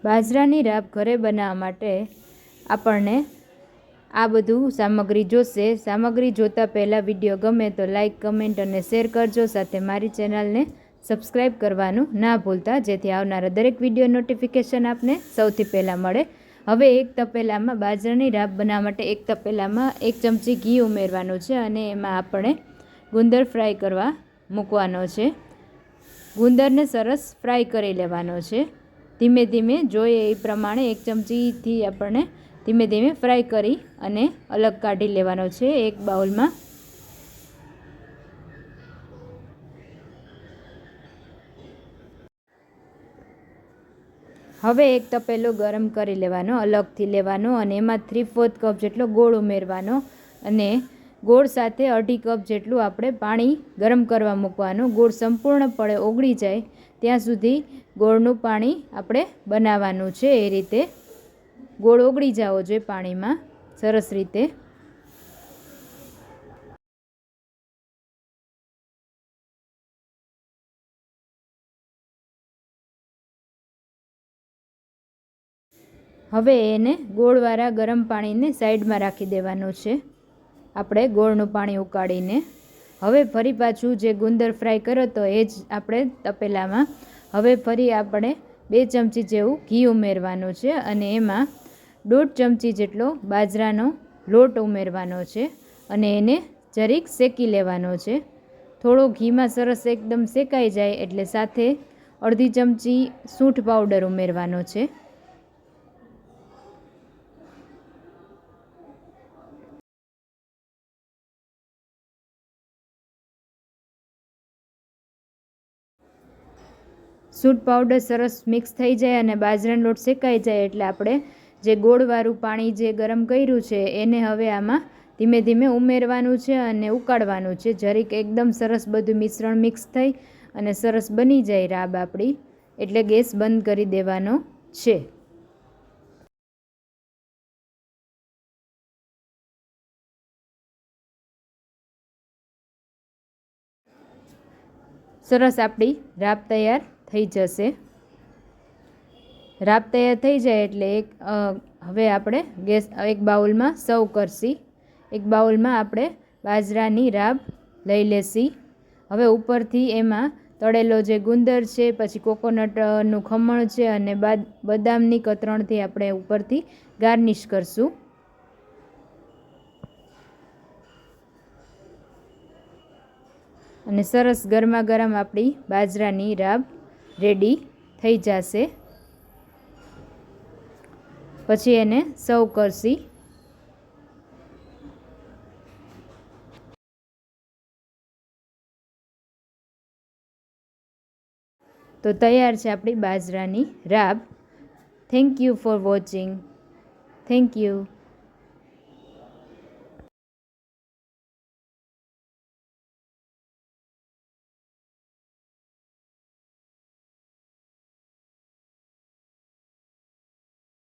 બાજરાની રાબ ઘરે બનાવવા માટે આપણને આ બધું સામગ્રી જોશે. સામગ્રી જોતા પહેલાં વિડીયો ગમે તો લાઈક, કમેન્ટ અને શેર કરજો. સાથે મારી ચેનલને સબસ્ક્રાઈબ કરવાનું ના ભૂલતા, જેથી આવનારા દરેક વિડીયો નોટિફિકેશન આપને સૌથી પહેલાં મળે. હવે એક તપેલામાં બાજરાની રાબ બનાવવા માટે એક તપેલામાં 1 ચમચી ઘી ઉમેરવાનું છે અને એમાં આપણે ગુંદર ફ્રાય કરવા મૂકવાનો છે. ગુંદરને સરસ ફ્રાય કરી લેવાનો છે. ધીમે ધીમે જોઈએ એ પ્રમાણે 1 ચમચીથી આપણને ધીમે ધીમે ફ્રાય કરી અને અલગ કાઢી લેવાનો છે એક બાઉલમાં. હવે એક તપેલો ગરમ કરી લેવાનો, અલગથી લેવાનો અને એમાં 3/4 કપ જેટલો ગોળ ઉમેરવાનો અને ગોળ સાથે 1/2 કપ જેટલું આપણે પાણી ગરમ કરવા મૂકવાનું. ગોળ સંપૂર્ણપણે ઓગળી જાય ત્યાં સુધી ગોળનું પાણી આપણે બનાવવાનું છે. એ રીતે ગોળ ઓગળી જવો જોઈએ પાણીમાં સરસ રીતે. હવે એને ગોળવાળા ગરમ પાણીને સાઈડમાં રાખી દેવાનું છે આપણે ગોળનું પાણી ઉકાળીને. હવે ફરી પાછું જે ગુંદર ફ્રાય કર્યો તો એ જ આપણે તપેલામાં હવે ફરી આપણે 2 ચમચી જેવું ઘી ઉમેરવાનું છે અને એમાં 1.5 ચમચી જેટલો બાજરાનો લોટ ઉમેરવાનો છે અને એને જરીક શેકી લેવાનો છે. થોડો ઘીમાં સરસ એકદમ શેકાઈ જાય એટલે સાથે 1/2 ચમચી સૂંઠ પાવડર ઉમેરવાનો છે. સૂંઠ પાવડર સરસ મિક્સ થઈ જાય અને બાજરાનો લોટ શેકાઈ જાય એટલે આપણે જે ગોળવાળું પાણી જે ગરમ કર્યું છે એને હવે આમાં ધીમે ધીમે ઉમેરવાનું છે અને ઉકાળવાનું છે. જરીક એકદમ સરસ બધું મિશ્રણ મિક્સ થઈ અને સરસ બની જાય રાબ આપણી એટલે ગેસ બંધ કરી દેવાનો છે. સરસ આપણી રાબ તૈયાર થઈ જશે. રાબ તૈયાર થઈ જાય એટલે હવે આપણે ગેસ એક બાઉલમાં સર્વ કરશી. એક બાઉલમાં આપણે બાજરાની રાબ લઈ લેશી. હવે ઉપરથી એમાં તળેલો જે ગુંદર છે, પછી કોકોનટનું ખમણ છે અને બદામની કતરણથી આપણે ઉપરથી ગાર્નિશ કરશું. અને સરસ ગરમા ગરમ આપણી બાજરાની રાબ રેડી થઈ જશે. પછી એને સર્વ કરશી. તો તૈયાર છે આપણી બાજરાની રાબ. Thank you for watching. Thank you.